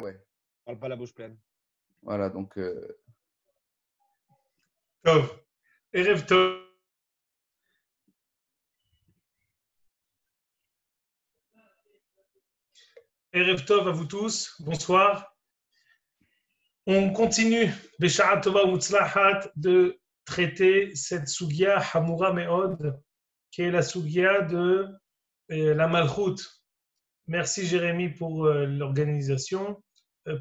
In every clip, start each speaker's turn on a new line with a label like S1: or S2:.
S1: Ouais.
S2: Parle pas la bouche pleine.
S1: Voilà, donc.
S3: Tov. Erev Tov. Erev Tov à vous tous. Bonsoir. On continue, Beshara Tova Mutzlahat, de traiter cette Sugia Hamura Me'od, qui est la Sugia de la Malchut. Merci Jérémy pour l'organisation.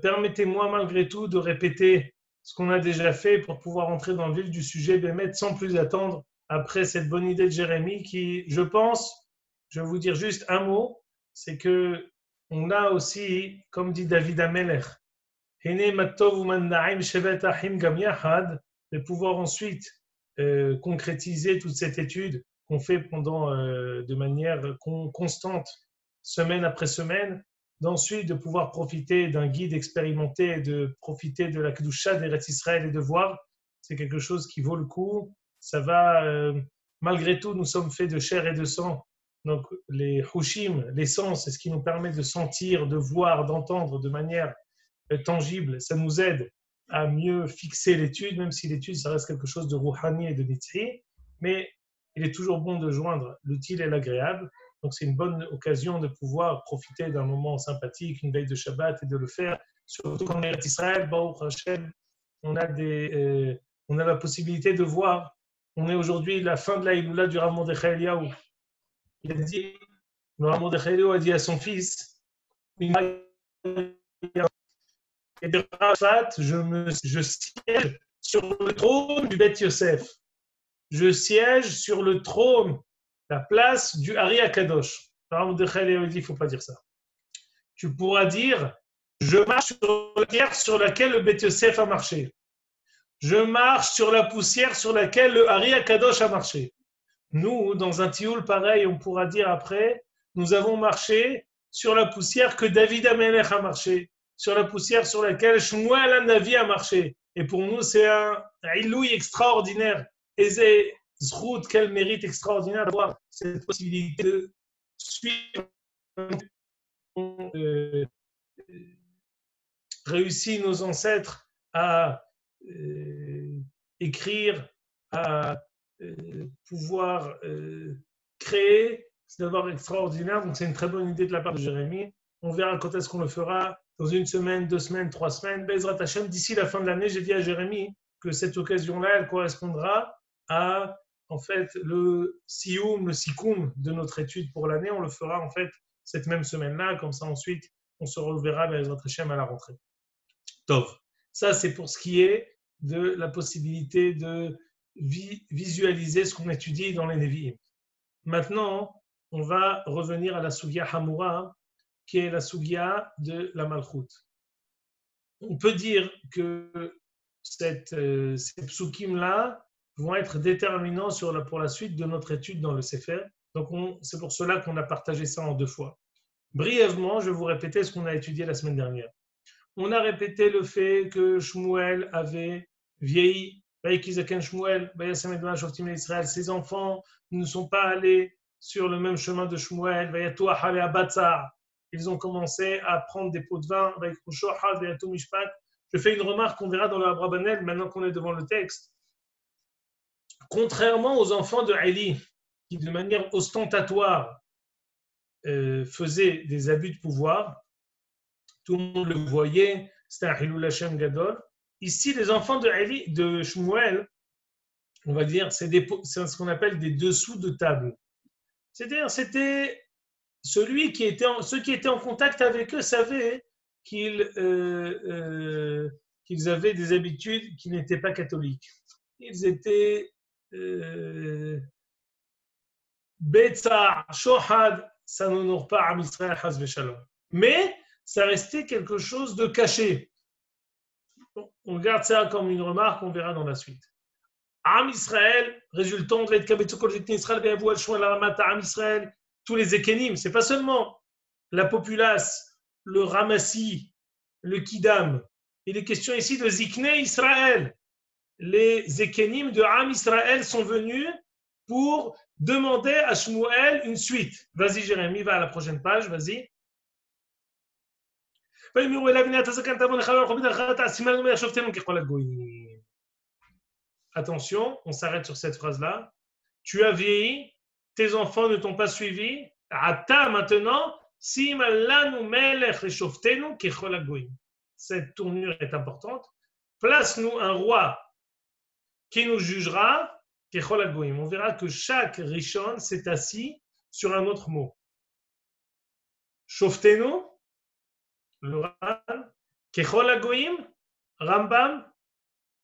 S3: Permettez-moi malgré tout de répéter ce qu'on a déjà fait pour pouvoir entrer dans le vif du sujet, Bémet, sans plus attendre, après cette bonne idée de Jérémy qui, je pense, je vais vous dire juste un mot, c'est que on a aussi, comme dit David Ameler, de pouvoir ensuite concrétiser toute cette étude qu'on fait pendant de manière constante, semaine après semaine, d'ensuite de pouvoir profiter d'un guide expérimenté et de profiter de la Kedusha d'Eretz Israël et de voir, c'est quelque chose qui vaut le coup. Ça va, malgré tout, nous sommes faits de chair et de sang. Donc les Hushim, les sens, c'est ce qui nous permet de sentir, de voir, d'entendre de manière tangible. Ça nous aide à mieux fixer l'étude, même si l'étude, ça reste quelque chose de Rouhani et de Nitzri. Mais il est toujours bon de joindre l'utile et l'agréable. Donc, c'est une bonne occasion de pouvoir profiter d'un moment sympathique, une veille de Shabbat, et de le faire. Surtout quand on est à Israël, Baruch Hashem, on a la possibilité de voir. On est aujourd'hui la fin de la Iloula du Rav Mordechai Eliyahu. Il a dit, le Rav Mordechai Eliyahu a dit à son fils, et de Rafat, je siège sur le trône du Beth Yosef. Je siège sur le trône, la place du Ari Akadosh. Alors, il dit, il ne faut pas dire ça. Tu pourras dire, je marche sur la pierre sur laquelle le Beth Yosef a marché. Je marche sur la poussière sur laquelle le Ari Akadosh a marché. Nous, dans un tioul pareil, on pourra dire après, nous avons marché sur la poussière que David Amelech a marché, sur la poussière sur laquelle Shmuel HaNavi a marché. Et pour nous, c'est un ilouï extraordinaire. Et c'est zrout, quel mérite extraordinaire d'avoir cette possibilité de suivre, réussir nos ancêtres à écrire, à pouvoir créer. C'est d'abord extraordinaire. Donc, c'est une très bonne idée de la part de Jérémy. On verra quand est-ce qu'on le fera. Dans une semaine, 2 semaines, 3 semaines. Bezrat Hashem, d'ici la fin de l'année, j'ai dit à Jérémy que cette occasion-là, elle correspondra à, en fait, le sioum, le sikoum de notre étude pour l'année. On le fera, en fait, cette même semaine-là. Comme ça, ensuite, on se reverra, Bezrat Hashem, à la rentrée. Tov. Ça, c'est pour ce qui est de la possibilité de visualiser ce qu'on étudie dans les Nevi'im. Maintenant, on va revenir à la Sugia Hamura, qui est la Sugia de la Malchut. On peut dire que ces psukim-là vont être déterminants pour la suite de notre étude dans le Sefer. Donc, c'est pour cela qu'on a partagé ça en 2 fois. Brièvement, je vais vous répéter ce qu'on a étudié la semaine dernière. On a répété le fait que Shmuel avait vieilli. Ses enfants ne sont pas allés sur le même chemin de Shmuel. Ils ont commencé à prendre des pots de vin. Je fais une remarque qu'on verra dans le Abrabanel maintenant qu'on est devant le texte. Contrairement aux enfants de Eli, qui de manière ostentatoire faisaient des abus de pouvoir, tout le monde le voyait, c'était un Hilul Hashem Gadol. Ici, les enfants de Shmuel, on va dire, c'est ce qu'on appelle des dessous de table. C'est-à-dire, c'était ceux qui étaient en contact avec eux savaient qu'ils avaient des habitudes qui n'étaient pas catholiques. Ils étaient Betsa, Shohad, ça n'honore pas Am Israël, Haz Veshalom. Mais ça restait quelque chose de caché. On garde ça comme une remarque, on verra dans la suite. Am Israël, résultant de l'Etkabetsokol Jekni Israël, Be'avu al-Shmuel al-Ramata, Am Israël, tous les Ekenim, c'est pas seulement la populace, le Ramassi, le Kidam. Il est question ici de Zikne Israël. Les Ekenim de Am Israël sont venus pour demander à Shmuel une suite. Vas-y Jérémy, va à la prochaine page, vas-y. Attention, on s'arrête sur cette phrase-là. Tu as vieilli, tes enfants ne t'ont pas suivi. Ata maintenant, cette tournure est importante. Place-nous un roi qui nous jugera. On verra que chaque Rishon s'est assis sur un autre mot. Shoftenu, le Ran, Kechol Hagoyim, Rambam,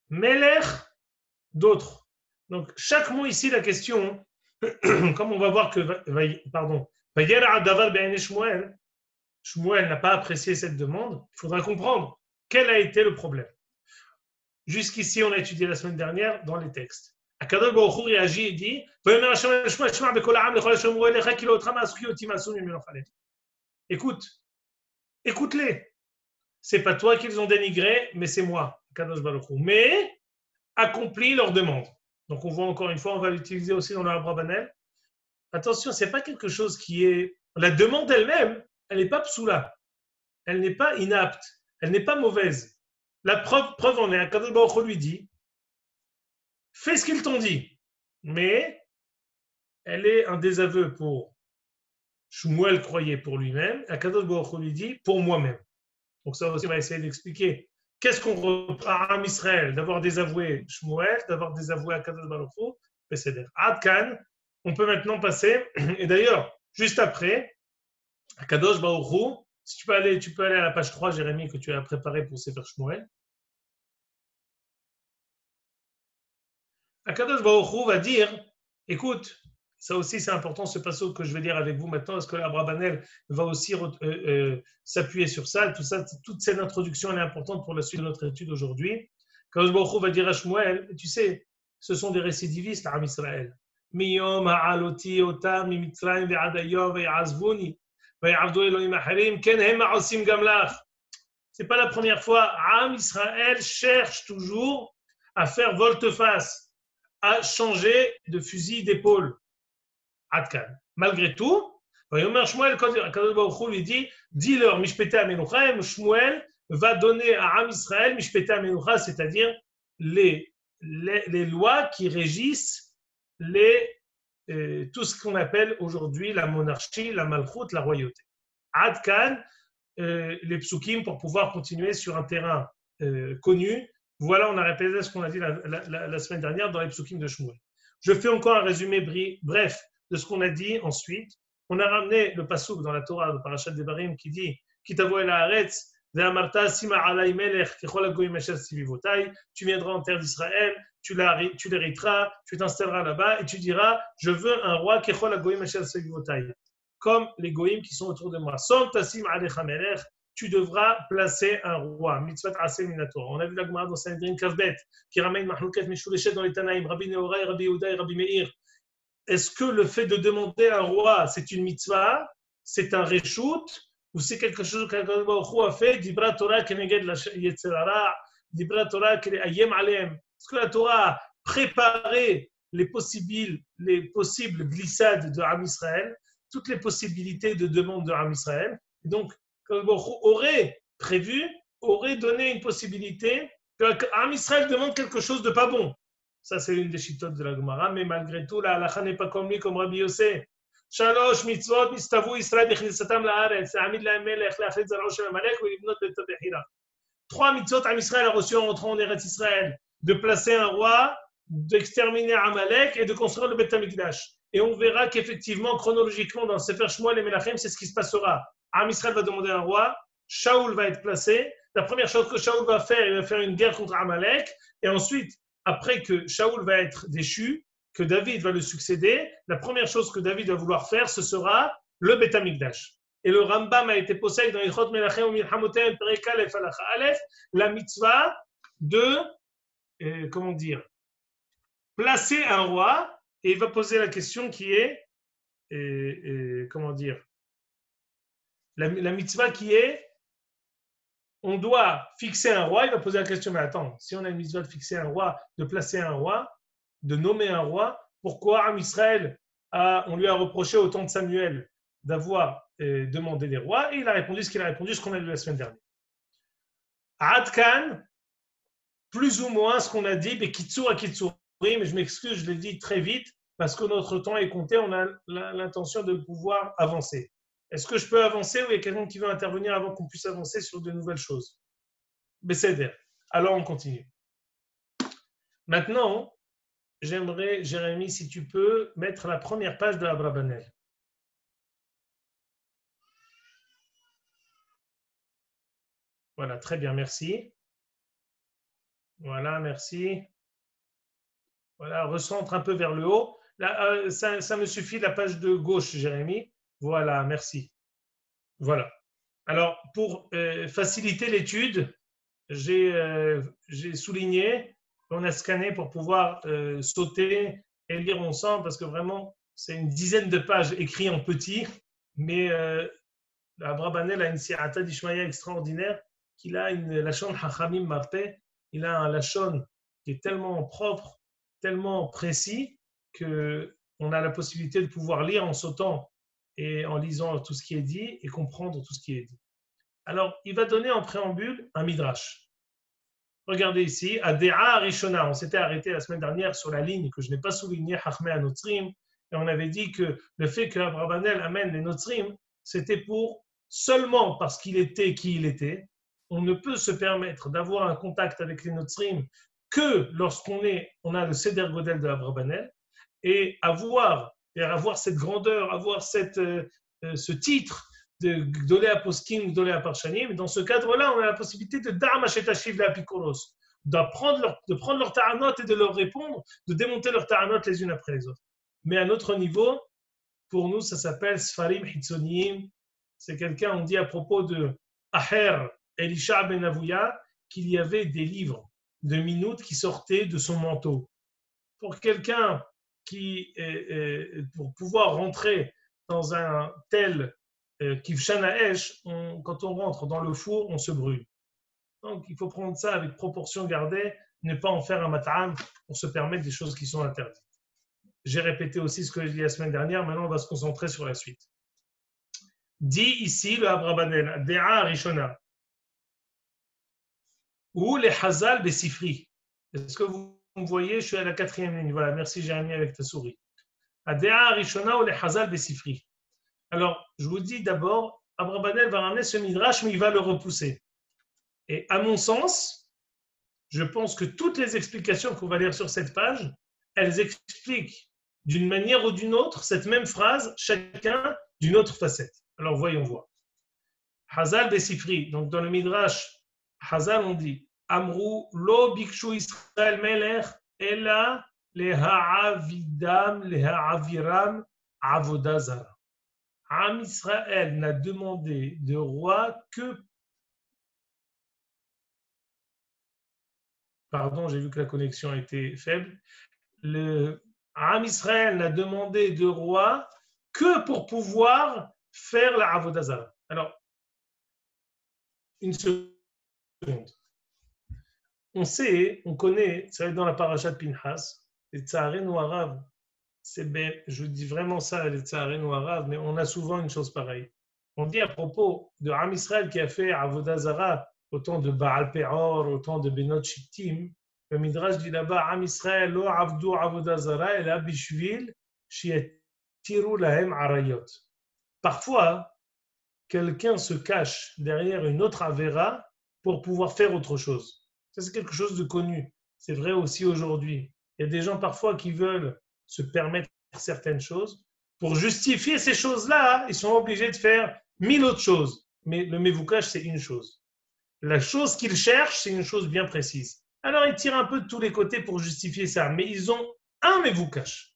S3: Melech, d'autres. Donc, chaque mot ici, la question, comme on va voir que, Shmuel n'a pas apprécié cette demande, il faudra comprendre quel a été le problème. Jusqu'ici, on a étudié la semaine dernière dans les textes. Akadosh Baruch Hu réagit et dit écoute, écoute-les. C'est pas toi qu'ils ont dénigré, mais c'est moi, Akadosh Baruch Hu. Mais accomplis leur demande. Donc on voit encore une fois, on va l'utiliser aussi dans le Abrabanel. Attention, c'est pas quelque chose qui est. La demande elle-même, elle n'est pas psoula. Elle n'est pas inapte. Elle n'est pas mauvaise. La preuve en est, Akadosh Baruch Hu lui dit fais ce qu'ils t'ont dit. Mais elle est un désaveu pour Shmuel croyait pour lui-même. Akadosh Baruch Hu lui dit pour moi-même. Donc ça aussi, on va essayer d'expliquer. Qu'est-ce qu'on reprend à Israël d'avoir désavoué Shmuel, d'avoir désavoué Akadosh Baruch Hu, c'est-à-dire Adkan. On peut maintenant passer, et d'ailleurs, juste après, Akadosh Baruch Hu, si tu peux aller à la page 3, Jérémie, que tu as préparé pour Sefer Shmuel. Akadosh Baruch Hu va dire, écoute, ça aussi c'est important ce passage que je vais dire avec vous maintenant, parce que l'Abrabanel va aussi s'appuyer sur ça. Toute cette introduction elle est importante pour la suite de notre étude aujourd'hui. Akadosh Baruch Hu va dire à Shmuel, tu sais, ce sont des récidivistes à Israël. Miyom ha'aloti otam mimitzrayim ve'ad hayom ve'yazvuni ve'yavdu Elohim acharim ken hem ha'osim gam lach. C'est pas la première fois. Am Israël cherche toujours à faire volte-face, à changer de fusil d'épaule. Adkan. Malgré tout, Shmuel, quand Akadosh Baruch Hu lui dit, dis-leur Mishpete Amenucha, Shmuel va donner à Am Israël Mishpete Amenucha, c'est-à-dire les lois qui régissent tout ce qu'on appelle aujourd'hui la monarchie, la malchoute, la royauté. Adkan, les psukim pour pouvoir continuer sur un terrain connu. Voilà, on a répété ce qu'on a dit la semaine dernière dans les psukim de Shmuel. Je fais encore un résumé bref de ce qu'on a dit ensuite. On a ramené le passouk dans la Torah, le parashat Devarim, qui dit Kitavo el haaretz ve'amarta sima alay melech kechol hagoyim asher sivivotay. Tu viendras en terre d'Israël, tu l'hériteras, tu t'installeras là-bas et tu diras je veux un roi kechol hagoyim asher sivivotay, comme les goyim qui sont autour de moi. Som tasim alecha melech. Tu devras placer un roi. Mitzvot aseh minator. On a vu la Gemara dans Sanhedrin Kavbet qui ramène Mahlouket Mishoulechet dans les Tanaïm, Rabbi Nehorai, Rabbi Yehuda et Rabbi Meir. Est-ce que le fait de demander un roi, c'est une mitzvah, c'est un reshoot, ou c'est quelque chose qu'Akadosh Baruch Hu a fait, Dibra Torah keneged la yetzerara, Dibra Torah ayem alem. Est-ce que la Torah a préparé les possibles glissades de Am Israël, toutes les possibilités de demande de Am Israël? Et donc, Akadosh Baruch Hu aurait prévu, aurait donné une possibilité que Am Israël demande quelque chose de pas bon. Ça, c'est une des chitotes de la Gemara, mais malgré tout, la halacha n'est pas comme lui, comme Rabbi Yossé. Shalosh mitzvot mistavu Israël b'chnissatam la'aretz, l'amid la'hem melech, l'achlet zar'o shel Amalek, u'libnot beto bechira. 3 mitzvot Am Israël a reçu en entrant en Eretz Israël, de placer un roi, d'exterminer Amalek et de construire le Beth Amikdash. Et on verra qu'effectivement, chronologiquement, dans le Sefer Shmuel et Melachim, c'est ce qui se passera. Am Israël va demander un roi, Shaoul va être placé. La première chose que Shaoul va faire, il va faire une guerre contre Amalek, et ensuite, après que Shaoul va être déchu, que David va le succéder, la première chose que David va vouloir faire, ce sera le Beth Amikdash. Et le Rambam a été posé dans Ilchot Melachim ou Milchamotem, Perek Aleph, Halacha Aleph, la mitzvah de, placer un roi, et il va poser la question qui est, la mitzvah qui est, on doit fixer un roi. Il va poser la question, mais attends, si on a une mitzvah de fixer un roi, de placer un roi, de nommer un roi, pourquoi Am Israël, on lui a reproché au temps de Samuel d'avoir demandé des rois, et il a répondu ce qu'il a répondu, ce qu'on a lu la semaine dernière. Adkan, plus ou moins ce qu'on a dit, mais Kitsur à Kitsuri, mais je m'excuse, je l'ai dit très vite, parce que notre temps est compté, on a l'intention de pouvoir avancer. Est-ce que je peux avancer ou il y a quelqu'un qui veut intervenir avant qu'on puisse avancer sur de nouvelles choses? Besséder. Alors on continue. Maintenant, j'aimerais, Jérémy, si tu peux mettre la première page de Abrabanel. Voilà, très bien, merci. Voilà, merci. Voilà, recentre un peu vers le haut. Là, ça me suffit, la page de gauche, Jérémy. Voilà, merci. Voilà. Alors, pour faciliter l'étude, j'ai souligné, on a scanné pour pouvoir sauter et lire ensemble, parce que vraiment, c'est une dizaine de pages écrites en petit, mais Abrabanel a une si'ata d'Ishmaïa extraordinaire, qu'il a une lachon hachamim marpé, il a un lachon qui est tellement propre, tellement précis, qu'on a la possibilité de pouvoir lire en sautant et en lisant tout ce qui est dit et comprendre tout ce qui est dit. Alors, il va donner en préambule un midrash. Regardez ici, Adéa Rishona, on s'était arrêté la semaine dernière sur la ligne que je n'ai pas soulignée, Hachmé à Notrim, et on avait dit que le fait que Abrabanel amène les Notrim, c'était pour seulement parce qu'il était qui il était. On ne peut se permettre d'avoir un contact avec les Notrim que lorsqu'on a le Seder Godel de Abrabanel, et avoir cette grandeur, avoir ce titre de Gdolé à Poskim, Gdolé à Parchanim. Dans ce cadre-là, on a la possibilité de Darmachet la Apikoros, de prendre leurs ta'anot et de leur répondre, de démonter leurs ta'anot les unes après les autres. Mais à notre niveau, pour nous, ça s'appelle Sfarim Hitzoniyim. C'est quelqu'un, on dit à propos de Aher Elisha ben Avouya, qu'il y avait des livres de minutes qui sortaient de son manteau. Pour quelqu'un pour pouvoir rentrer dans un tel Kivshan Haesh, quand on rentre dans le four, on se brûle. Donc, il faut prendre ça avec proportion gardée, ne pas en faire un mat'am pour se permettre des choses qui sont interdites. J'ai répété aussi ce que j'ai dit la semaine dernière, maintenant on va se concentrer sur la suite. Dit ici le Abrabanel, De'a Rishona, ou les Hazal Besifri. Est-ce que vous voyez, je suis à la 4e ligne. Voilà, merci Jérémy avec ta souris. De'a Rishona ou les Hazal Besifri. Alors, je vous dis d'abord, Abrabanel va ramener ce midrash, mais il va le repousser. Et à mon sens, je pense que toutes les explications qu'on va lire sur cette page, elles expliquent d'une manière ou d'une autre cette même phrase, chacun d'une autre facette. Alors, voyons voir. Hazal Besifri, donc dans le midrash, Hazal, on dit Amrou lo bikshu Israël melech ela leha'avidam leha'aviram avodazara. Am Israël n'a demandé de roi que. Pardon, j'ai vu que la connexion était faible. Le Am Israël n'a demandé de roi que pour pouvoir faire la Avodazara. Alors, une seconde. On sait, on connaît, ça va être dans la paracha de Pinhas, les Tsaharenu Arav. Je dis vraiment ça, les Tsaharenu Arav, mais on a souvent une chose pareille. On dit à propos de Am Israël qui a fait Avodazara au temps de Baal Peor, au temps de Benot Shittim, le Midrash dit là-bas Am Israël lo avdu Avodazara ela bishvil shietiru lahem arayot. Parfois, quelqu'un se cache derrière une autre avéra pour pouvoir faire autre chose. Ça, c'est quelque chose de connu. C'est vrai aussi aujourd'hui. Il y a des gens parfois qui veulent se permettre certaines choses. Pour justifier ces choses-là, ils sont obligés de faire 1000 autres choses. Mais le mévoukash, c'est une chose. La chose qu'ils cherchent, c'est une chose bien précise. Alors, ils tirent un peu de tous les côtés pour justifier ça. Mais ils ont un mévoukash.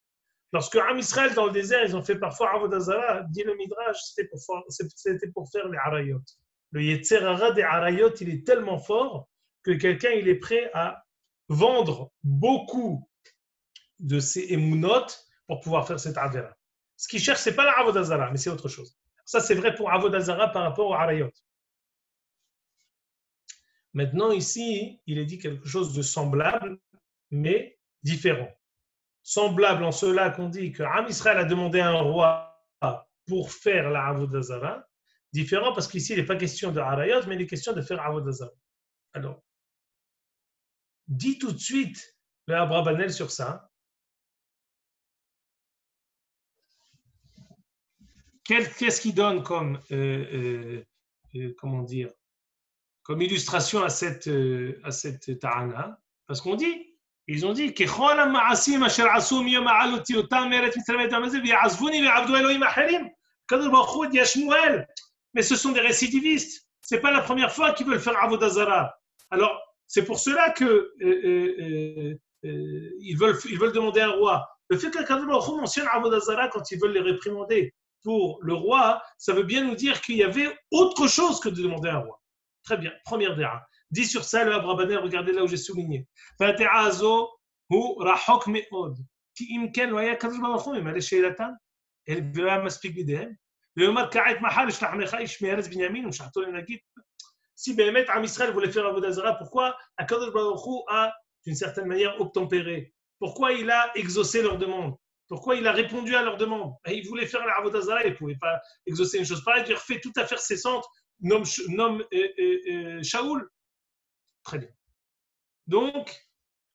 S3: Lorsque Am Israël, dans le désert, ils ont fait parfois Avodazara, dit le Midrash, c'était pour faire les Arayot. Le Yetzerara des Arayot, il est tellement fort que quelqu'un il est prêt à vendre beaucoup de ses émounot pour pouvoir faire cette Avera. Ce qu'il cherche, ce n'est pas la Avodazara, mais c'est autre chose. Ça, c'est vrai pour Avodazara par rapport aux Arayot. Maintenant, ici, il est dit quelque chose de semblable, mais différent. Semblable en cela qu'on dit que Am Israël a demandé à un roi pour faire la Avodazara, différent parce qu'ici, il n'est pas question de Arayot, mais il est question de faire Avodazara. Alors, dis tout de suite le Abrabanel sur ça. Qu'est-ce qu'il donne comme, comment dire, comme illustration à cette ta'ana? Parce qu'on dit, ils ont dit, mais ce sont des récidivistes. Ce n'est pas la première fois qu'ils veulent faire Avodah Zarah. Alors, c'est pour cela que ils veulent demander un roi. Le fait qu'Akadosh Baruch Hu mentionne Avodah Zarah quand ils veulent les réprimander pour le roi, ça veut bien nous dire qu'il y avait autre chose que de demander un roi. Très bien, première déra. Dit sur ça le Abrabanel, regardez là où j'ai souligné. והדעה הזו הוא רחוק מאוד, כי אם כן לא היה הקדוש ברוך הוא ממלא שאלתם, ולא היה מספיק בידיהם, ויאמר כעת מחר ישלח לך איש מארץ בנימין ומשחטו לנגיד. Si באמת עם ישראל voulait faire Avodah Zarah, pourquoi הקדוש ברוך הוא a d'une certaine manière obtempéré? Pourquoi il a exaucé leur demande? Pourquoi il a répondu à leur demande? Il voulait faire la Avodah Zarah, il ne pouvait pas exaucer une chose pareille, il refait toute affaire cessante, nomme Shaoul. Très bien. Donc,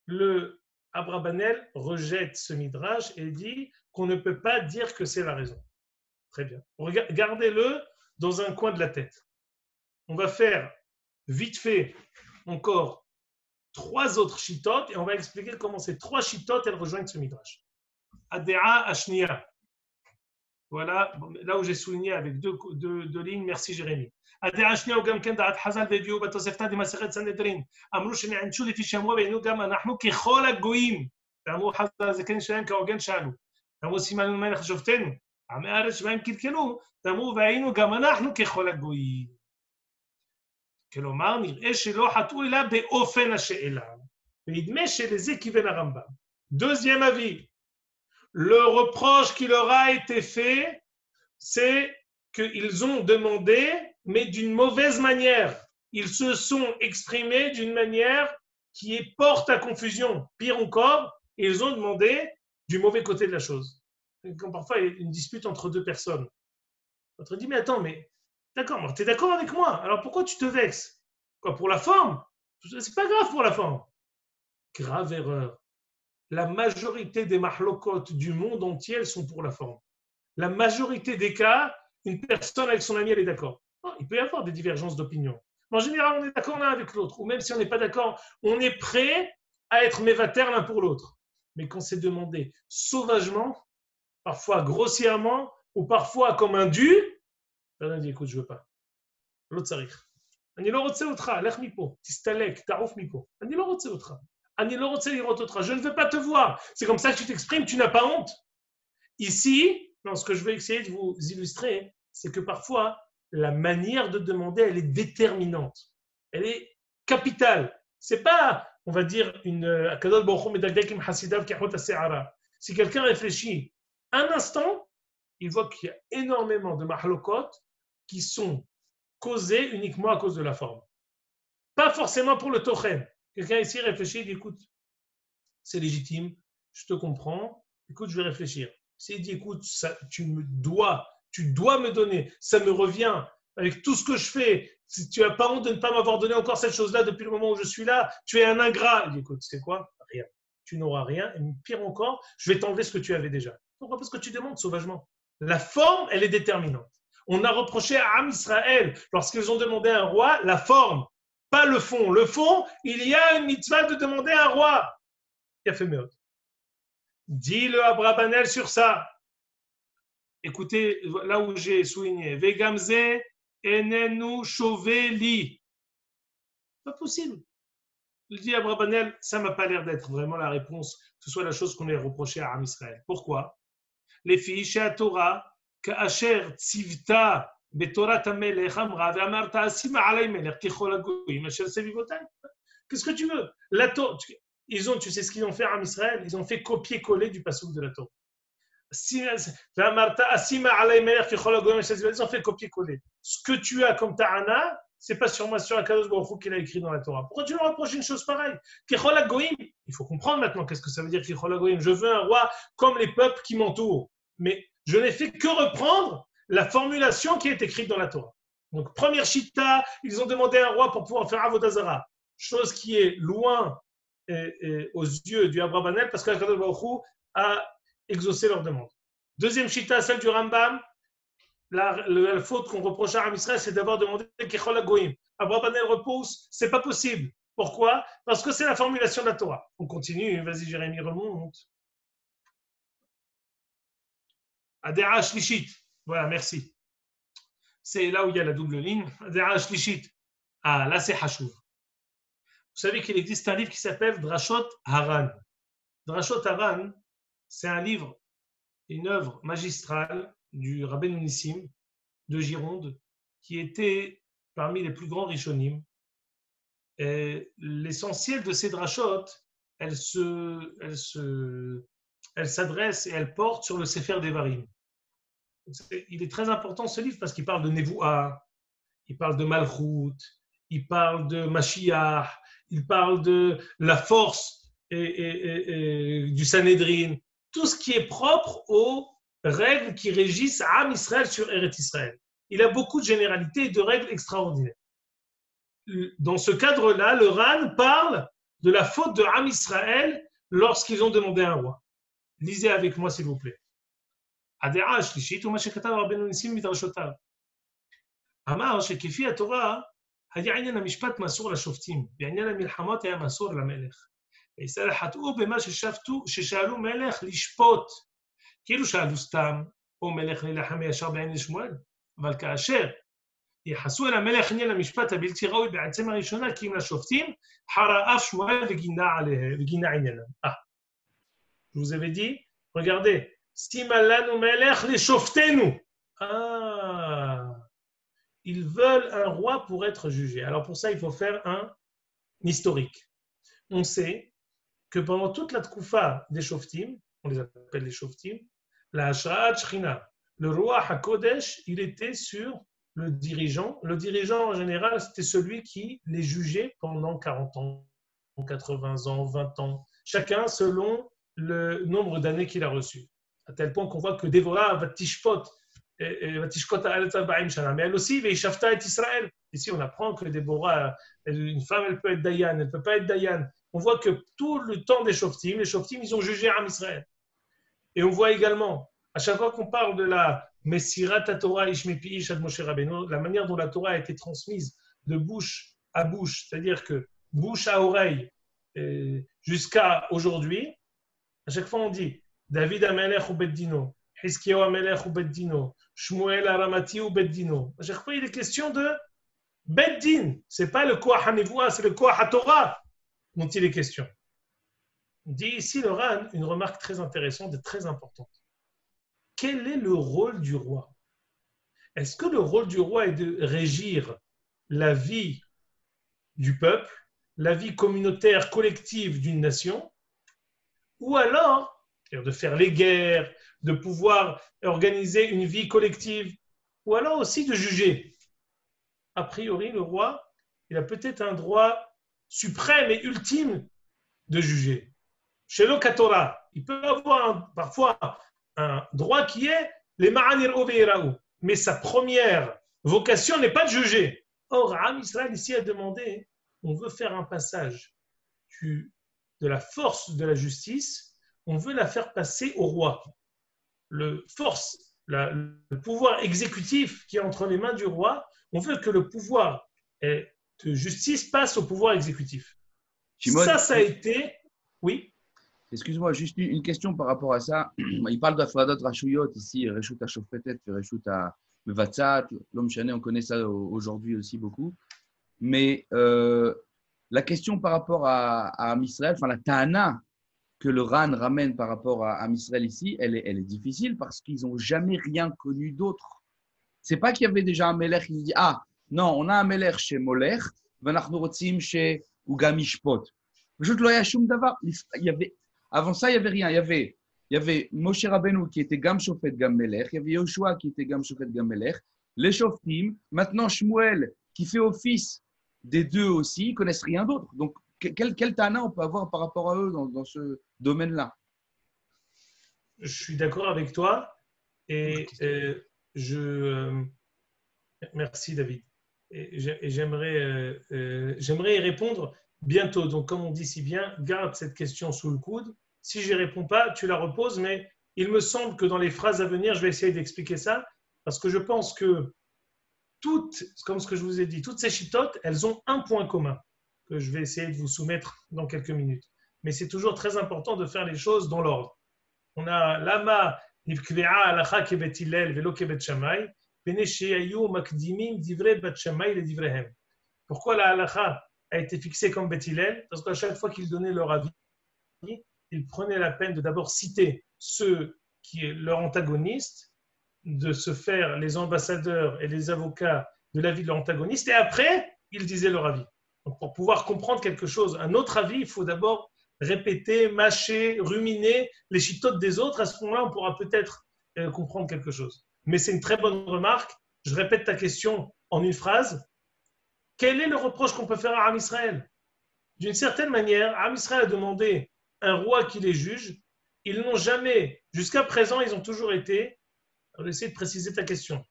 S3: le Abrabanel rejette ce midrash et dit qu'on ne peut pas dire que c'est la raison. Très bien. Gardez-le dans un coin de la tête. On va faire vite fait encore 3 autres chitotes et on va expliquer comment ces 3 chitotes elles rejoignent ce midrash. Adéa Ashnia. Voilà, là où j'ai souligné avec deux lignes, merci Jérémy. הדעה השנייה הוא גם כן דעת חז"ל והביאו בתוספתא דמסכת סנהדרין. אמרו שנענשו לפי שמוע והיינו גם אנחנו ככל הגויים. ואמרו חז"ל הזקן שלהם כהוגן שאלו. ואמרו סימן מלך שופטינו. עמי הארץ שבהם קלקלו, ואמרו והיינו גם אנחנו ככל הגויים. כלומר, נראה שלא חטאו אלא באופן השאלה. ונדמה שלזה כיוון הרמב"ם. Deuxième avis. Le reproche qui leur a été fait, c'est qu'ils ont demandé, mais d'une mauvaise manière. Ils se sont exprimés d'une manière qui porte à confusion. Pire encore, ils ont demandé du mauvais côté de la chose. Comme parfois, il y a une dispute entre 2 personnes. L'autre dit, mais attends, mais d'accord, tu es d'accord avec moi, alors pourquoi tu te vexes? Quoi, pour la forme? C'est pas grave pour la forme. Grave erreur. La majorité des mahlokot du monde entier, elles sont pour la forme. La majorité des cas, une personne avec son ami, elle est d'accord. Il peut y avoir des divergences d'opinion. En général, on est d'accord l'un avec l'autre. Ou même si on n'est pas d'accord, on est prêt à être mévater l'un pour l'autre. Mais quand c'est demandé sauvagement, parfois grossièrement, ou parfois comme un dû, on dit, écoute, je ne veux pas. L'autre s'arrive. אני לא רוצה אותך, לך מפה, תסתלק, תעוף מפה. אני לא רוצה אותך. אני לא רוצה לראות אותך, je ne veux pas te voir. C'est comme ça que tu t'exprimes, tu n'as pas honte. Ici, ce que je vais essayer de vous illustrer, c'est que parfois, la manière de demander, elle est déterminante. Elle est capitale. C'est pas, on va dire, si quelqu'un réfléchit un instant, il voit qu'il y a énormément de mahlokot qui sont causés uniquement à cause de la forme. Pas forcément pour le tochen. Quelqu'un ici réfléchit, il dit, écoute, c'est légitime, je te comprends, écoute, je vais réfléchir. S'il dit, écoute, ça, tu dois me donner, ça me revient avec tout ce que je fais, si tu n'as pas honte de ne pas m'avoir donné encore cette chose-là depuis le moment où je suis là, tu es un ingrat. Il dit, écoute, c'est quoi? Rien. Tu n'auras rien, et pire encore, je vais t'enlever ce que tu avais déjà. Pourquoi? Parce que tu demandes sauvagement. La forme, elle est déterminante. On a reproché à Am Israël, lorsqu'ils ont demandé un roi, la forme, pas le fond. Le fond, il y a une mitzvah de demander un roi. Il a fait meut. Dit le Abrabanel sur ça. Écoutez, là où j'ai souligné. Vegamze enenu shoveli. Pas possible. Il dit Abrabanel, ça ne m'a pas l'air d'être vraiment la réponse, que ce soit la chose qu'on ait reproché à Am Israël. Pourquoi? Les filles chez la Torah, כאשר ציוותה בתורת המלך אמרה ואמרת אשימה עלי מלך ככל הגויים אשר סביבותיי. Qu'est-ce que tu veux? La Torah, tu sais ce qu'ils ont fait en Israël? Ils ont fait copier-coller du passouk de la Torah. Ils ont fait copier-coller. Ce que tu as comme ta'ana, c'est pas sûrement sur Akadosh Baruch Hu qu'il a écrit dans la Torah. Pourquoi tu me reproches une chose pareille? Kechol hagoyim. Il faut comprendre maintenant qu'est-ce que ça veut dire Kechol hagoyim. Je veux un roi comme les peuples qui m'entourent. Mais je n'ai fait que reprendre la formulation qui est écrite dans la Torah. Donc, première chita, ils ont demandé un roi pour pouvoir faire Avodah Zarah. chose qui est loin aux yeux du Abrabanel, parce qu'Akadosh Baruch Hu a exaucé leur demande. Deuxième chita, celle du Rambam, la faute qu'on reproche à Israël, c'est d'avoir demandé Kechol HaGoyim. Abrabanel repousse, c'est pas possible. Pourquoi? Parce que c'est la formulation de la Torah. On continue, vas-y Jérémie, remonte. Adéra Shlishit, voilà, merci. C'est là où il y a la double ligne. Adéra Shlishit. Ah, là c'est Hashuv. Vous savez qu'il existe un livre qui s'appelle Drashot Haran. Drashot Haran, c'est un livre, une œuvre magistrale du Rabbeinu Nissim de Gironde, qui était parmi les plus grands rishonim. Et l'essentiel de ces drashot, elle s'adresse et elle porte sur le Sefer Devarim. Il est très important ce livre parce qu'il parle de Nevoua, il parle de Malchut, il parle de Mashiach, il parle de la force et du Sanhédrin, tout ce qui est propre aux règles qui régissent Am Israël sur Eretz Israël. Il a beaucoup de généralités et de règles extraordinaires. Dans ce cadre-là, le Ran parle de la faute de Am Israël lorsqu'ils ont demandé un roi. Lisez avec moi, s'il vous plaît. הדעה השלישית הוא מה שכתב רבנו ניסים מדרשותיו. אמר שכפי התורה היה עניין המשפט מאסור לשופטים, ועניין המלחמות היה מאסור למלך. וישראל חטאו במה ששאלו מלך לשפוט, כאילו שאלו סתם, או מלך להילחם ישר בעין שמואל, אבל כאשר יחסו אל המלך עניין המשפט הבלתי ראוי בעצם הראשונה, כי אם לשופטים, חרה אף שמואל וגינה עניינם. Je vous avais dit, regardez, Simalanu melech les shoftenu. Ah, ils veulent un roi pour être jugé. Alors pour ça, il faut faire un historique. On sait que pendant toute la tkoufa des shoftim, on les appelle les shoftim, la Hashra'at Shechina, le roi HaKodesh, il était sur le dirigeant. Le dirigeant, en général, c'était celui qui les jugeait pendant 40 ans, 80 ans, 20 ans, chacun selon le nombre d'années qu'il a reçu. À tel point qu'on voit que Dévorah va tishpot mais elle aussi, Veishafta et Israël. Ici, on apprend que Déborah, une femme, elle peut être Dayan, elle ne peut pas être Dayan. On voit que tout le temps des Shoftim, les Shoftim, ils ont jugé Am Israël. Et on voit également, à chaque fois qu'on parle de la Messirat Torah Ishmepi Ish Ad Moshe Rabbeinu, la manière dont la Torah a été transmise de bouche à bouche, c'est-à-dire que bouche à oreille jusqu'à aujourd'hui, à chaque fois on dit David Amelech ou Beddino, Hiskiyahu Amelech ou Beddino, Shmuel Aramati ou Beddino. À chaque fois, il est question de Beddin. Ce n'est pas le Koach HaNevoua, c'est le Koach HaTorah dont il est question. On dit ici, le Ran, une remarque très intéressante et très importante. Quel est le rôle du roi? Est-ce que le rôle du roi est de régir la vie du peuple, la vie communautaire collective d'une nation, ou alors de faire les guerres, de pouvoir organiser une vie collective, ou alors aussi de juger? A priori, le roi, il a peut-être un droit suprême et ultime de juger. Chez l'Okatora, il peut avoir parfois un droit qui est les Ma'anir Oveiraou, mais sa première vocation n'est pas de juger. Or, Am Israël ici a demandé, on veut faire un passage de la force de la justice, on veut la faire passer au roi. Le pouvoir exécutif qui est entre les mains du roi, on veut que le pouvoir de justice passe au pouvoir exécutif.
S1: Shimon,
S3: Ça a été... Oui.
S1: Excuse-moi, juste une question par rapport à ça. Il parle d'Afradat Rashuyot ici, Reshut HaShofetet, Reshut HaMevatzat, l'homme chané, on connaît ça aujourd'hui aussi beaucoup. Mais la question par rapport à Am Israël, enfin la Ta'ana que le Ran ramène par rapport à Am Israël ici, elle est difficile parce qu'ils n'ont jamais rien connu d'autre. C'est pas qu'il y avait déjà un Melech qui dit ah non, on a un Melech chez Molech, Vanachnu Rotzim chez Ugamishpot. Avant ça, il n'y avait rien. Il y avait Moshe Rabbeinu qui était Gam Shofet Gam Melech, il y avait Yoshua qui était Gam Shofet Gam Melech, les Shoftim, maintenant Shmuel qui fait office des deux aussi, ils ne connaissent rien d'autre. Donc, quel Tana on peut avoir par rapport à eux dans ce domaine-là?
S3: Je suis d'accord avec toi et merci David. Et j'aimerais y répondre bientôt. Donc, comme on dit si bien, garde cette question sous le coude. Si je n'y réponds pas, tu la reposes, mais il me semble que dans les phrases à venir, je vais essayer d'expliquer ça, parce que je pense que toutes, comme ce que je vous ai dit, toutes ces chitotes, elles ont un point commun que je vais essayer de vous soumettre dans quelques minutes. Mais c'est toujours très important de faire les choses dans l'ordre. On a lama nivkve'a alacha kebet Hillel velo kebet Shammai, bene sheyayu makdimim divrei bat Shammai le divrehem. Pourquoi la halacha a été fixée comme Bet Hillel? Parce qu'à chaque fois qu'ils donnaient leur avis, ils prenaient la peine de d'abord citer ceux qui sont leurs antagonistes, de se faire les ambassadeurs et les avocats de l'avis de leur antagoniste, et après, ils disaient leur avis. Donc, pour pouvoir comprendre quelque chose, un autre avis, il faut d'abord répéter, mâcher, ruminer les chitotes des autres. À ce moment-là, on pourra peut-être comprendre quelque chose. Mais c'est une très bonne remarque. Je répète ta question en une phrase. Quel est le reproche qu'on peut faire à Am Israël? D'une certaine manière, Am Israël a demandé un roi qui les juge. Ils n'ont jamais, jusqu'à présent, ils ont toujours été. Alors, essayer de préciser ta question.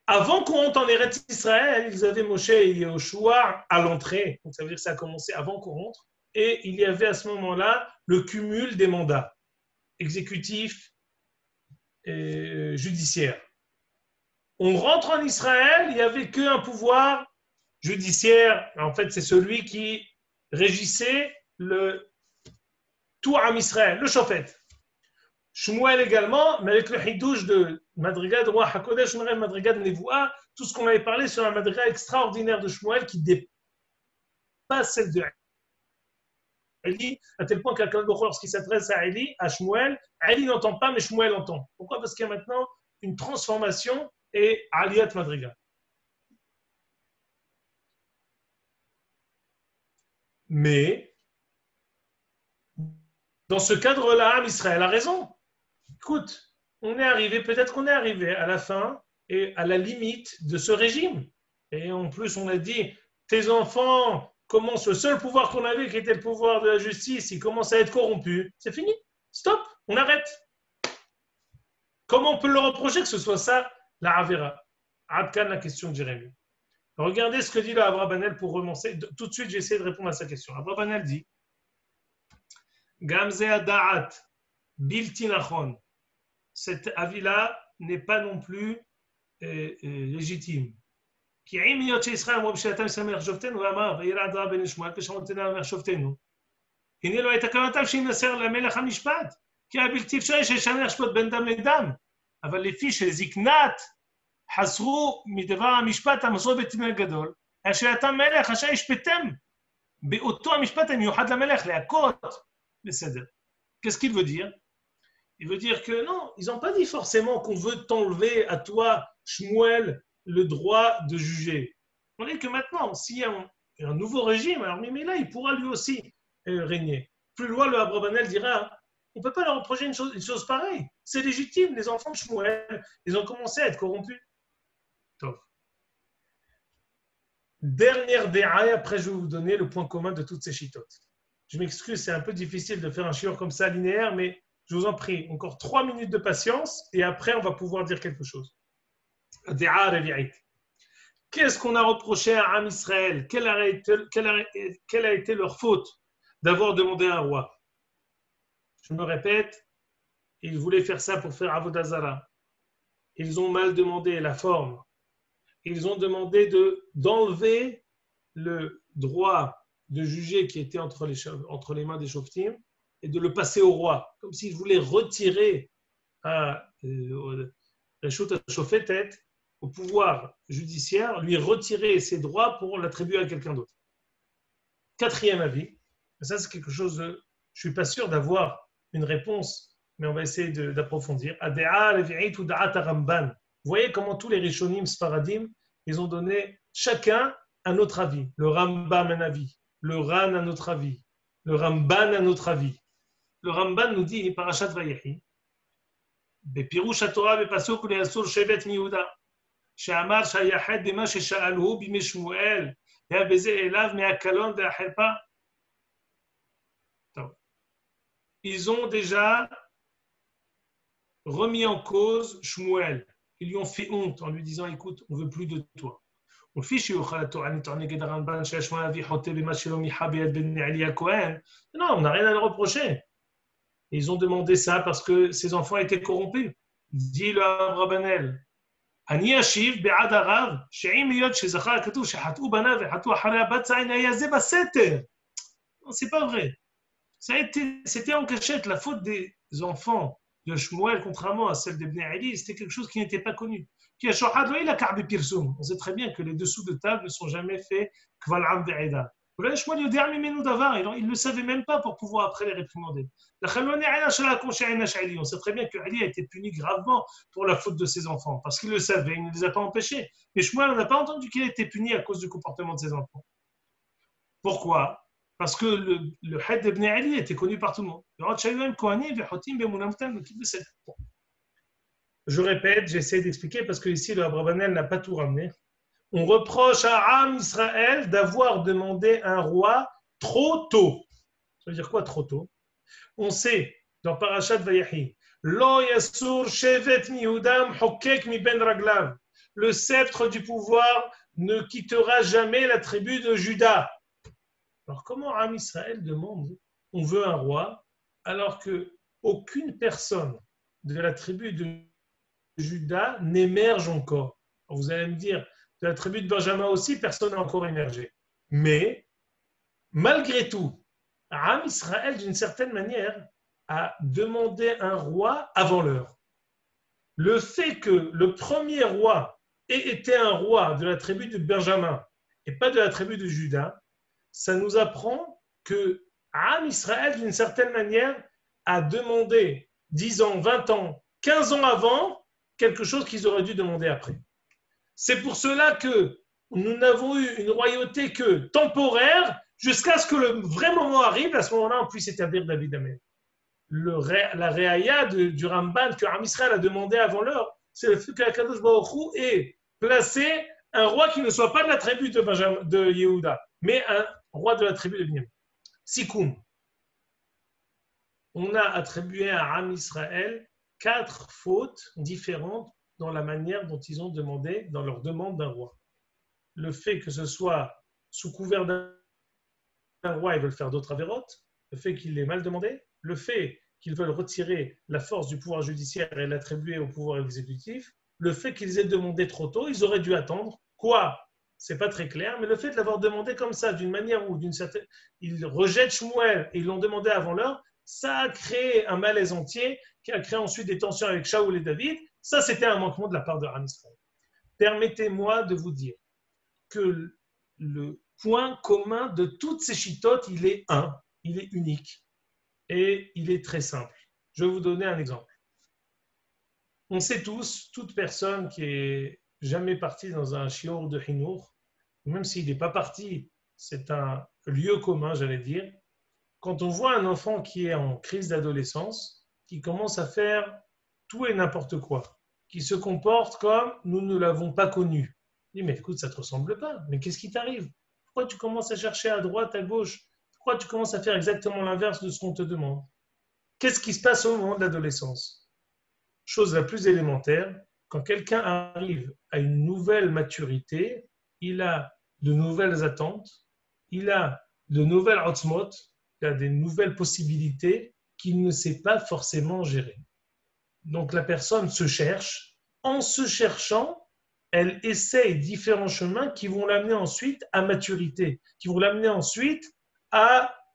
S3: Avant qu'on rentre en Eretz Israël, ils avaient Moshe et Yoshua à l'entrée. Donc, ça veut dire que ça a commencé avant qu'on rentre. Et il y avait à ce moment-là le cumul des mandats exécutifs et judiciaires. On rentre en Israël, il n'y avait qu'un pouvoir judiciaire. En fait, c'est celui qui régissait tout Am Israël, le Shofet. Shmuel également, mais avec le hidouche de Madriga de Roi HaKodesh, Madriga de Nevoua, tout ce qu'on avait parlé sur la Madriga extraordinaire de Shmuel qui dépasse celle de Eli, à tel point qu'Akadosh Baruch Hu, lorsqu'il s'adresse à Eli, à Shmuel, Eli n'entend pas, mais Shmuel entend. Pourquoi? Parce qu'il y a maintenant une transformation et Aliyat Madriga. Mais, dans ce cadre-là, Am Israël a raison. Écoute, peut-être qu'on est arrivé à la fin et à la limite de ce régime. Et en plus, on a dit, tes enfants commencent, le seul pouvoir qu'on avait, qui était le pouvoir de la justice, ils commencent à être corrompus. C'est fini. Stop, on arrête. Comment on peut leur reprocher que ce soit ça, la Avera? Adkan, la question de Jérémie. Regardez ce que dit le Abrabanel pour remonter. Tout de suite, j'ai essayé de répondre à sa question. Abrabanel dit, Gamze Da'at, Bilti Nachon. Cet avis-là n'est pas non plus légitime. כי אם היות שישראל אמרו בשעתם שמח שופטנו ואמר וירא דרע בן שמואל ושמעותינו אומר שופטנו הנה לא הייתה כוונתם שימסר למלך המשפט כי היה בלתי אפשרי שישנה לשפוט בין דם לדם אבל לפי שזקנת חסרו מדבר המשפט המסור בתמי הגדול השעתם מלך אשר ישפטם באותו המשפט המיוחד למלך להכות בסדר. Qu'est-ce qu'il veut dire? Il veut dire que non, ils n'ont pas dit forcément qu'on veut t'enlever à toi, Shmuel, le droit de juger. On dit que maintenant, s'il y a un nouveau régime, alors Mimela, il pourra lui aussi régner. Plus loin, le Abrabanel dira, on ne peut pas leur reprocher une chose pareille. C'est légitime, les enfants de Shmuel, ils ont commencé à être corrompus. Top. Dernière déraille, après je vais vous donner le point commun de toutes ces chitotes. Je m'excuse, c'est un peu difficile de faire un shiur comme ça linéaire, mais je vous en prie, encore 3 minutes de patience et après on va pouvoir dire quelque chose. Qu'est-ce qu'on a reproché à Am Israël? Quelle a été leur faute d'avoir demandé un roi? Je me répète, ils voulaient faire ça pour faire Avodah Zara. Ils ont mal demandé la forme. Ils ont demandé d'enlever le droit de juger qui était entre les mains des Shoftim et de le passer au roi, comme s'ils voulaient retirer à Reshut HaShofetet, au pouvoir judiciaire, lui retirer ses droits pour l'attribuer à quelqu'un d'autre. Quatrième avis, ça c'est quelque chose je ne suis pas sûr d'avoir une réponse, mais on va essayer d'approfondir. Vous voyez comment tous les Rishonim Sfaradim, ils ont donné chacun un autre avis. Le Rambam un avis, le Ran un autre avis, le Ramban un autre avis. Le Ramban nous dit, Parashat Vayechi, בפירוש התורה בפסוק לאסור שבט מיהודה, שאמר שהיחד במה ששאלוהו בימי שמואל, היה בזה אליו מהקלון והחרפה. Ils ont déjà remis en cause Shmuel. Ils lui ont fait honte en lui disant, écoute, on ne veut plus de toi. ולפי שיוכל לטעון נגד הרמב"ן שהשמואל הנביא חוטא במה שלא מיחה ביד בן עלי הכהן, non, on n'a rien à leur reprocher. Ils ont demandé ça parce que ses enfants étaient corrompus. Dit le Rabanel, אני אשיב בעד הרב, שאם היות שזכר כתוב שחטאו בניו וחטאו אחרי הבת זין, היה זה בסתר. Non, c'est pas vrai. C'était en cachette. La faute des enfants de Shmuel, contrairement à celle des Bnei Ali, c'était quelque chose qui n'était pas connu. On sait très bien que les dessous de table ne sont jamais faits kval'am ve'eda. Il ne le savait même pas pour pouvoir après les réprimander. On sait très bien que Ali a été puni gravement pour la faute de ses enfants, parce qu'il le savait, il ne les a pas empêchés. Mais Shmuel, on n'a pas entendu qu'il a été puni à cause du comportement de ses enfants. Pourquoi? Parce que le had d'Ibn Ali était connu par tout le monde. Je répète, j'essaie d'expliquer parce que ici le Abravanel n'a pas tout ramené. On reproche à Am Israël d'avoir demandé un roi trop tôt. Ça veut dire quoi trop tôt? On sait dans Parashat Vayahi, Lo yasur shevet miyudam hokek mi ben raglav. Le sceptre du pouvoir ne quittera jamais la tribu de Juda. Alors, comment Am Israël demande on veut un roi alors qu'aucune personne de la tribu de Juda n'émerge encore? Alors, vous allez me dire, de la tribu de Benjamin aussi, personne n'a encore émergé. Mais, malgré tout, Am Israël, d'une certaine manière, a demandé un roi avant l'heure. Le fait que le premier roi ait été un roi de la tribu de Benjamin et pas de la tribu de Juda, ça nous apprend que Am Israël, d'une certaine manière, a demandé 10 ans, 20 ans, 15 ans avant quelque chose qu'ils auraient dû demander après. C'est pour cela que nous n'avons eu une royauté que temporaire jusqu'à ce que le vrai moment arrive. À ce moment-là, on puisse établir David Amen. La réaïa du Ramban que Am Israël a demandé avant l'heure, c'est le fait que Akadosh Baruch Hu ait placé un roi qui ne soit pas de la tribu de Yehuda, mais un roi de la tribu de Binyamin. Sikoum. On a attribué à Am Israël 4 fautes différentes dans la manière dont ils ont demandé, dans leur demande d'un roi. Le fait que ce soit sous couvert d'un roi, ils veulent faire d'autres avérotes, le fait qu'il l'ait mal demandé, le fait qu'ils veulent retirer la force du pouvoir judiciaire et l'attribuer au pouvoir exécutif, le fait qu'ils aient demandé trop tôt, ils auraient dû attendre. Quoi? C'est pas très clair, mais le fait de l'avoir demandé comme ça, d'une manière ou d'une certaine... Ils rejettent Shmuel et ils l'ont demandé avant l'heure, ça a créé un malaise entier qui a créé ensuite des tensions avec Shaoul et David. Ça, c'était un manquement de la part de Am Israël. Permettez-moi de vous dire que le point commun de toutes ces chitotes, il est un, il est unique et il est très simple. Je vais vous donner un exemple. On sait tous, toute personne qui est jamais partie dans un shiur de Hinour, même s'il n'est pas parti, c'est un lieu commun, j'allais dire. Quand on voit un enfant qui est en crise d'adolescence, qui commence à faire tout et n'importe quoi, qui se comporte comme nous ne l'avons pas connu. Il dit, mais écoute, ça ne te ressemble pas, mais qu'est-ce qui t'arrive? Pourquoi tu commences à chercher à droite, à gauche? Pourquoi tu commences à faire exactement l'inverse de ce qu'on te demande? Qu'est-ce qui se passe au moment de l'adolescence? Chose la plus élémentaire, quand quelqu'un arrive à une nouvelle maturité, il a de nouvelles attentes, il a de nouvelles otzmot, il a des nouvelles possibilités qu'il ne sait pas forcément gérer. Donc la personne se cherche. En se cherchant, elle essaye différents chemins qui vont l'amener ensuite à maturité, qui vont l'amener ensuite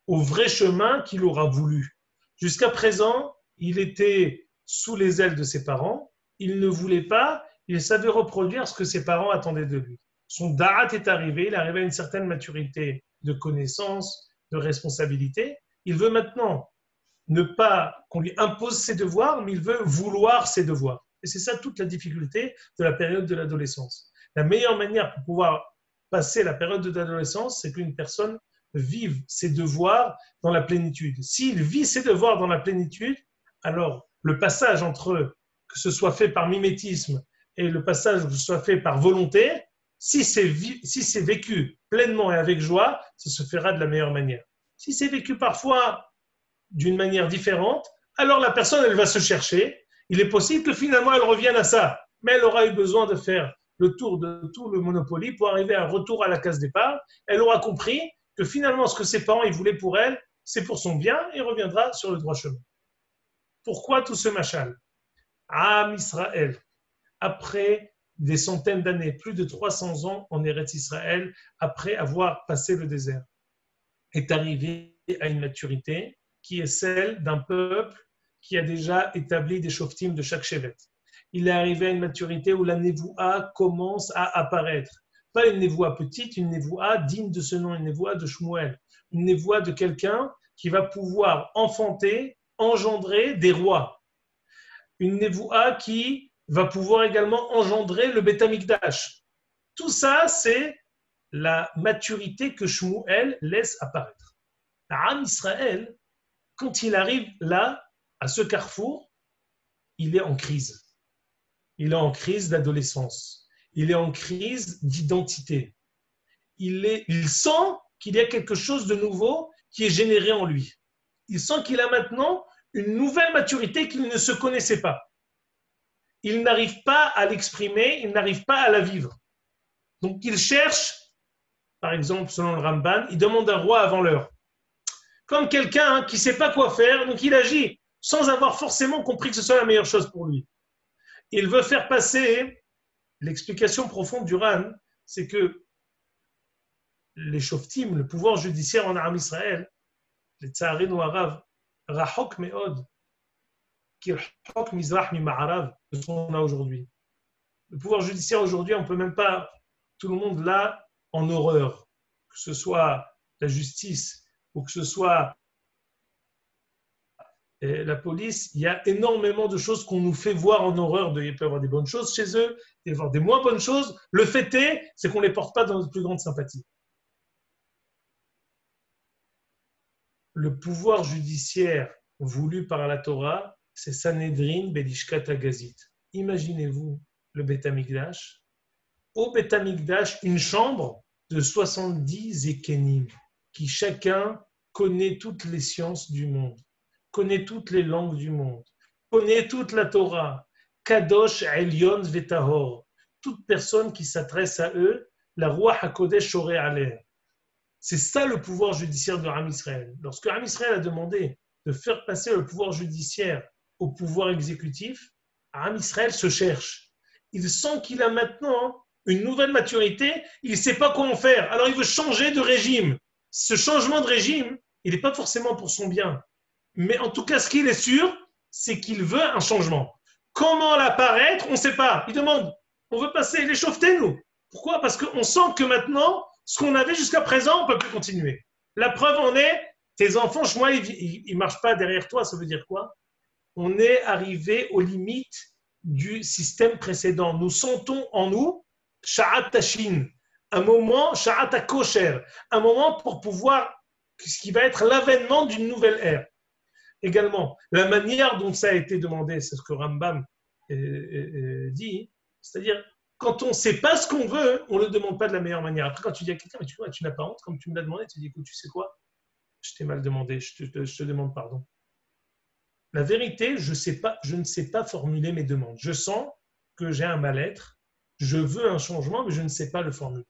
S3: au vrai chemin qu'il aura voulu. Jusqu'à présent, il était sous les ailes de ses parents, il ne voulait pas, il savait reproduire ce que ses parents attendaient de lui. Son da'at est arrivé, il est arrivé à une certaine maturité de connaissance, de responsabilité. Il veut maintenant ne pas qu'on lui impose ses devoirs, mais il veut vouloir ses devoirs. Et c'est ça toute la difficulté de la période de l'adolescence. La meilleure manière pour pouvoir passer la période de l'adolescence, c'est qu'une personne vive ses devoirs dans la plénitude. S'il vit ses devoirs dans la plénitude, alors le passage entre que ce soit fait par mimétisme et le passage que ce soit fait par volonté, si c'est vécu pleinement et avec joie, ça se fera de la meilleure manière. Si c'est vécu parfois d'une manière différente, alors la personne, elle va se chercher. Il est possible que finalement, elle revienne à ça, mais elle aura eu besoin de faire le tour de tout le Monopoly pour arriver à un retour à la case départ. Elle aura compris que finalement, ce que ses parents ils voulaient pour elle, c'est pour son bien et reviendra sur le droit chemin. Pourquoi tout ce machal? Am Israël, après des centaines d'années, plus de 300 ans en Eretz Israël, après avoir passé le désert, est arrivé à une maturité qui est celle d'un peuple qui a déjà établi des shoftim de chaque shevet. Il est arrivé à une maturité où la nevoua commence à apparaître. Pas une nevoua petite, une nevoua digne de ce nom, une nevoua de Shmuel, une nevoua de quelqu'un qui va pouvoir enfanter, engendrer des rois. Une nevoua qui va pouvoir également engendrer le Beth Amikdash. Tout ça, c'est la maturité que Shmuel laisse apparaître. Am Israël, quand il arrive là, à ce carrefour, il est en crise. Il est en crise d'adolescence. Il est en crise d'identité. Il sent qu'il y a quelque chose de nouveau qui est généré en lui. Il sent qu'il a maintenant une nouvelle maturité qu'il ne se connaissait pas. Il n'arrive pas à l'exprimer, il n'arrive pas à la vivre. Donc il cherche, par exemple, selon le Ramban, il demande un roi avant l'heure. Comme quelqu'un qui ne sait pas quoi faire, donc il agit sans avoir forcément compris que ce soit la meilleure chose pour lui. Il veut faire passer, l'explication profonde du Ran, c'est que les shoftim, le pouvoir judiciaire en Am Israël, les tsaharin ou arav, rahok me'od, qui rahok mizrach mi ma'arav, de ce qu'on a aujourd'hui. Le pouvoir judiciaire aujourd'hui, on ne peut même pas, tout le monde l'a en horreur, que ce soit la justice ou que ce soit la police, il y a énormément de choses qu'on nous fait voir en horreur. Il peut y avoir des bonnes choses chez eux, il peut y avoir des moins bonnes choses. Le fait est, c'est qu'on ne les porte pas dans notre plus grande sympathie. Le pouvoir judiciaire voulu par la Torah, c'est Sanhedrin Belishkat Agazit. Imaginez-vous le Beth Amikdash. Au Beth Amikdash, une chambre de 70 ékénim, qui chacun connaît toutes les sciences du monde, connaît toutes les langues du monde, connaît toute la Torah, Kadosh Elyon Vetahor, toute personne qui s'adresse à eux, la Roi HaKodesh Shoreh Aleh. C'est ça le pouvoir judiciaire de Am Israël. Lorsque Am Israël a demandé de faire passer le pouvoir judiciaire au pouvoir exécutif, Am Israël se cherche. Il sent qu'il a maintenant une nouvelle maturité, il ne sait pas comment faire, alors il veut changer de régime. Ce changement de régime, il n'est pas forcément pour son bien. Mais en tout cas, ce qu'il est sûr, c'est qu'il veut un changement. Comment l'apparaître, on ne sait pas. Il demande, on veut passer les chauffer, nous. Pourquoi? Parce qu'on sent que maintenant, ce qu'on avait jusqu'à présent, on ne peut plus continuer. La preuve en est, tes enfants, moi, ils ne marchent pas derrière toi, ça veut dire quoi? On est arrivé aux limites du système précédent. Nous sentons en nous, Sha'at Tashin, un moment, Sha'at Kosher, un moment pour pouvoir, ce qui va être l'avènement d'une nouvelle ère. Également, la manière dont ça a été demandé, c'est ce que Rambam dit, c'est-à-dire, quand on ne sait pas ce qu'on veut, on ne le demande pas de la meilleure manière. Après, quand tu dis à quelqu'un, tu n'as pas honte, comme tu me l'as demandé, tu dis, écoute, tu sais quoi? Je t'ai mal demandé, je te demande pardon. La vérité, je ne sais pas formuler mes demandes. Je sens que j'ai un mal-être, je veux un changement, mais je ne sais pas le formuler.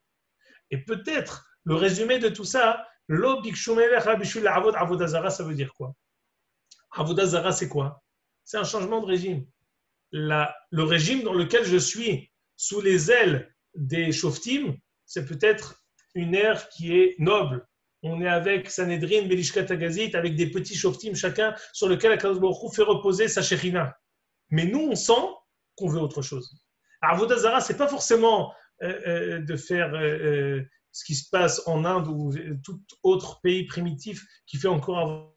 S3: Et peut-être, le résumé de tout ça, Lo bikshu melech rabishul avod avodazara, ça veut dire quoi? Avodazara, c'est quoi? C'est un changement de régime. Le régime dans lequel je suis sous les ailes des shoftim, c'est peut-être une ère qui est noble. On est avec Sanhedrin, Belishkat Agazit, avec des petits shoftim chacun sur lequel Akadosh Baruch Hu fait reposer sa shechina. Mais nous, on sent qu'on veut autre chose. Avodah Zara, ce n'est pas forcément de faire ce qui se passe en Inde ou tout autre pays primitif qui fait encore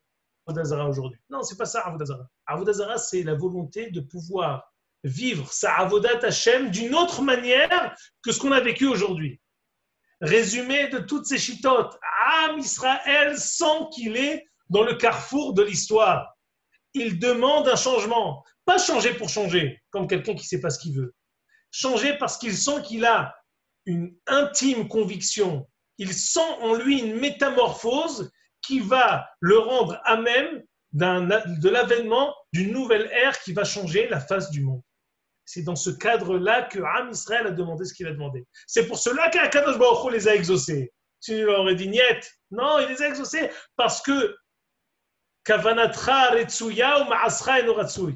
S3: Avodah Zara aujourd'hui. Non, ce n'est pas ça Avodah Zara. Avodah Zara, c'est la volonté de pouvoir vivre sa Avodat Hashem d'une autre manière que ce qu'on a vécu aujourd'hui. Résumé de toutes ces chitotes, Am Israël sent qu'il est dans le carrefour de l'histoire. Il demande un changement. Pas changer pour changer, comme quelqu'un qui ne sait pas ce qu'il veut. Changer parce qu'il sent qu'il a une intime conviction. Il sent en lui une métamorphose qui va le rendre à même de l'avènement d'une nouvelle ère qui va changer la face du monde. C'est dans ce cadre-là que Am Israël a demandé ce qu'il a demandé. C'est pour cela qu'Akadosh Baruch Hu les a exaucés. Si il leur aurait dit niet, non, il les a exaucés parce que Kavanatra retsuya ou ma'asra eno ratsui.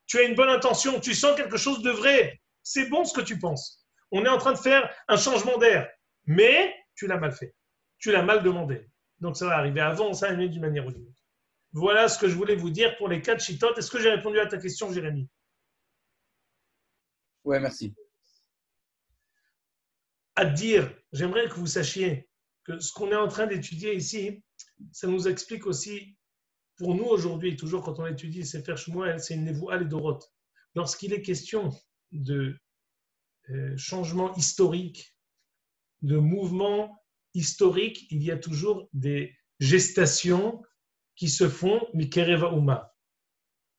S3: Tu as une bonne intention, tu sens quelque chose de vrai. C'est bon ce que tu penses. On est en train de faire un changement d'air, mais tu l'as mal fait. Tu l'as mal demandé. Donc ça va arriver avant, ça arrive d'une manière ou d'une autre. Voilà ce que je voulais vous dire pour les 4 chitotes. Est-ce que j'ai répondu à ta question, Jérémy?
S1: Ouais, merci.
S3: À dire, j'aimerais que vous sachiez que ce qu'on est en train d'étudier ici, ça nous explique aussi, pour nous aujourd'hui, toujours quand on étudie Sefer Shmuel, c'est une névoua les Dorot. Lorsqu'il est question de changement historique, de mouvement historique, il y a toujours des gestations qui se font, Mikereva Uma.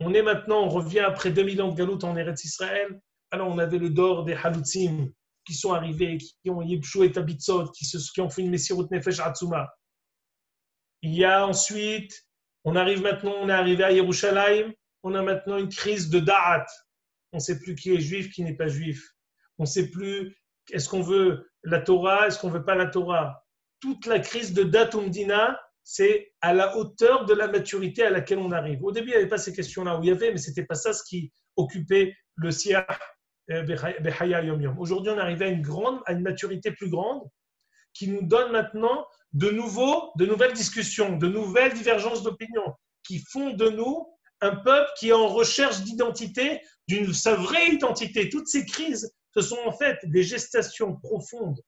S3: On est maintenant, on revient après 2000 ans de galoute en Eretz Israël. Alors on avait le dor des Halutzim qui sont arrivés, qui ont Yibshou et Tabitzot, qui ont fait une Messirut Nefesh Atzuma. Il y a ensuite, on est arrivé à Yerushalayim, on a maintenant une crise de Da'at. On ne sait plus qui est juif, qui n'est pas juif. On ne sait plus, est-ce qu'on veut la Torah, est-ce qu'on ne veut pas la Torah. Toute la crise de Datumdina, c'est à la hauteur de la maturité à laquelle on arrive. Au début, il n'y avait pas ces questions-là, où il y avait, mais ce n'était pas ça ce qui occupait le siach Bechaya Yom Yom. Aujourd'hui, on est arrivé à une maturité plus grande qui nous donne maintenant de nouvelles discussions, de nouvelles divergences d'opinion qui font de nous un peuple qui est en recherche d'identité, sa vraie identité. Toutes ces crises, ce sont en fait des gestations profondes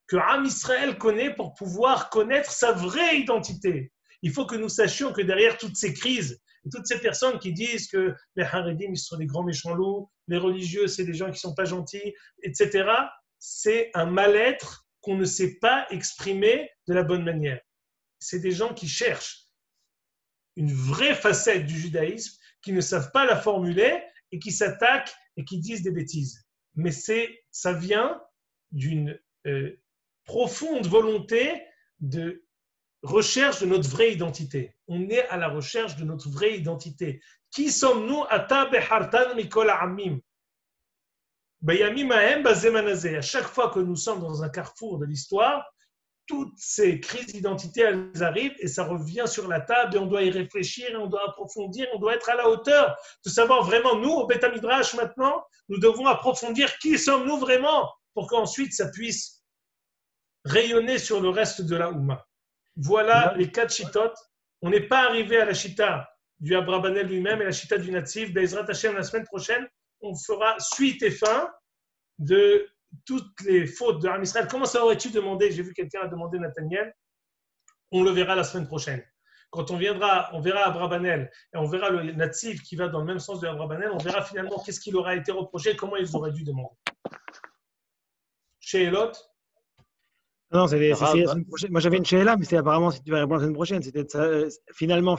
S3: que Am Israël connaît pour pouvoir connaître sa vraie identité. Il faut que nous sachions que derrière toutes ces crises, et toutes ces personnes qui disent que les Haredim, ils sont des grands méchants loups, les religieux, c'est des gens qui ne sont pas gentils, etc., c'est un mal-être qu'on ne sait pas exprimer de la bonne manière. C'est des gens qui cherchent une vraie facette du judaïsme, qui ne savent pas la formuler et qui s'attaquent et qui disent des bêtises. Mais ça vient d'une profonde volonté de recherche de notre vraie identité. On est à la recherche de notre vraie identité. Qui sommes-nous? Ata behartan mikol ha'amim. À chaque fois que nous sommes dans un carrefour de l'histoire, toutes ces crises d'identité, elles arrivent et ça revient sur la table et on doit y réfléchir, et on doit approfondir, on doit être à la hauteur de savoir vraiment, nous, au Beth Midrash maintenant, nous devons approfondir qui sommes-nous vraiment pour qu'ensuite ça puisse rayonner sur le reste de la Oumma. Voilà les 4 chitotes. On n'est pas arrivé à la chita du Abrabanel lui-même et la chita du Natsif. Be'ezrat Hashem, la semaine prochaine, on fera suite et fin de toutes les fautes de Am Israël. Comment ça aurais-tu demandé? J'ai vu quelqu'un a demandé, Nathaniel. On le verra la semaine prochaine. Quand on verra Abrabanel et on verra le Natsif qui va dans le même sens de Abrabanel, on verra finalement qu'est-ce qu'il aura été reproché et comment ils auraient dû demander. Chez Elot.
S2: Non, c'est la semaine prochaine. Moi, j'avais une chéla, mais c'est apparemment si tu vas répondre la semaine prochaine. C'était finalement,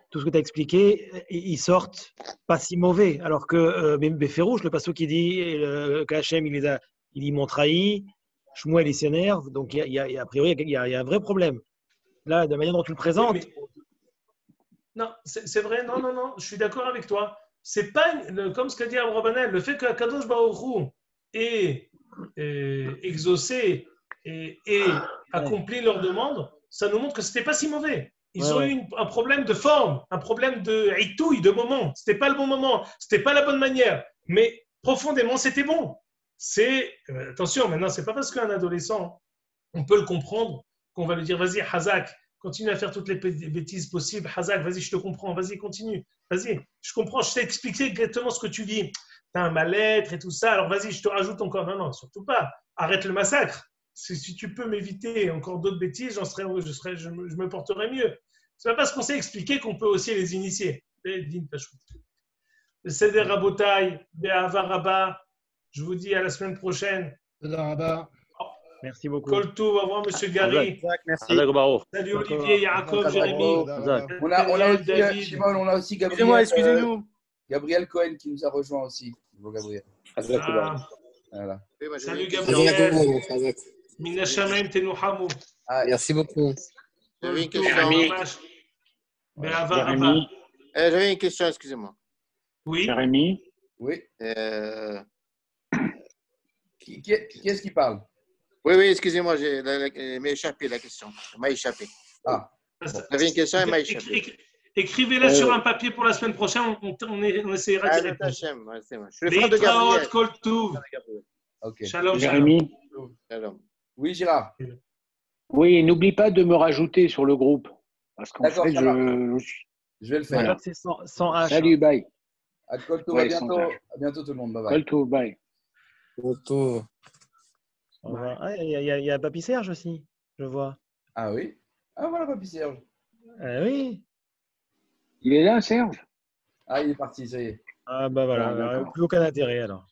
S2: tout ce que tu as expliqué, ils sortent pas si mauvais. Alors que Béferouche, le pasteur qui dit qu'Hachem, ils m'ont trahi, Shmuel, il s'énerve. Donc, a priori, il y a un vrai problème. Là, de la manière dont tu le présentes.
S3: Non, c'est vrai, non, je suis d'accord avec toi. C'est pas, comme ce qu'a dit Abrabanel, le fait que Kadosh Baruch Hu ait exaucé et accompli leur demande, ça nous montre que ce n'était pas si mauvais. Ils ont eu un problème de forme, un problème de hitouille, de moment. Ce n'était pas le bon moment, ce n'était pas la bonne manière. Mais profondément, c'était bon. Attention, maintenant, ce n'est pas parce qu'un adolescent, on peut le comprendre, qu'on va lui dire, vas-y, Hazak, continue à faire toutes les bêtises possibles. Hazak, vas-y, je te comprends, vas-y, continue. Vas-y, je comprends, je t'ai expliqué exactement ce que tu dis. Tu as un mal-être et tout ça, alors vas-y, je te rajoute encore. Non, surtout pas. Arrête le massacre. Si tu peux m'éviter encore d'autres bêtises, je me porterai mieux. Ce n'est pas parce qu'on s'est expliqué qu'on peut aussi les initier. Le Seder Rabotai, Be'ava Rabba, je vous dis à la semaine prochaine.
S2: Merci beaucoup.
S3: Koltou, au revoir, monsieur Gary.
S4: Merci.
S3: Salut Olivier, Yaakov, Jérémy.
S1: On a aussi Gabriel.
S4: Excusez-nous.
S1: Gabriel Cohen qui nous a rejoint aussi. Bonjour Gabriel. Voilà.
S3: Salut Gabriel. Mina Shamaim Tenuhamu.
S4: Merci beaucoup. J'avais une question.
S3: J'avais
S4: une question, excusez-moi.
S3: Oui.
S5: Jérémy,
S1: Oui. Qui est-ce qui parle?
S4: Oui, excusez-moi, elle m'a échappé la question. Elle m'a échappé.
S1: Ah.
S4: J'avais une question, elle m'a échappé.
S3: Écrivez-la sur un papier pour la semaine prochaine, on essaiera d'y répondre.
S4: Je suis le frère de Gabriel.
S1: Okay.
S3: Shalom,
S5: Jérémy.
S4: Shalom.
S1: Oui, Gérard.
S5: Oui, n'oublie pas de me rajouter sur le groupe. Parce qu'en fait,
S1: je vais le faire.
S5: Voilà.
S2: C'est sans H.
S5: Salut, bye.
S1: À Colto,
S5: Ouais,
S1: à bientôt tout le monde. Bye bye.
S5: Colto, bye.
S2: Au revoir. Ah, il y a Papy Serge aussi, je vois.
S1: Ah oui? Ah voilà, Papy Serge.
S2: Oui.
S5: Il est là, Serge?
S1: Ah, il est parti, ça y est.
S2: Ah bah voilà,
S5: Ah, d'accord.
S2: plus aucun intérêt alors.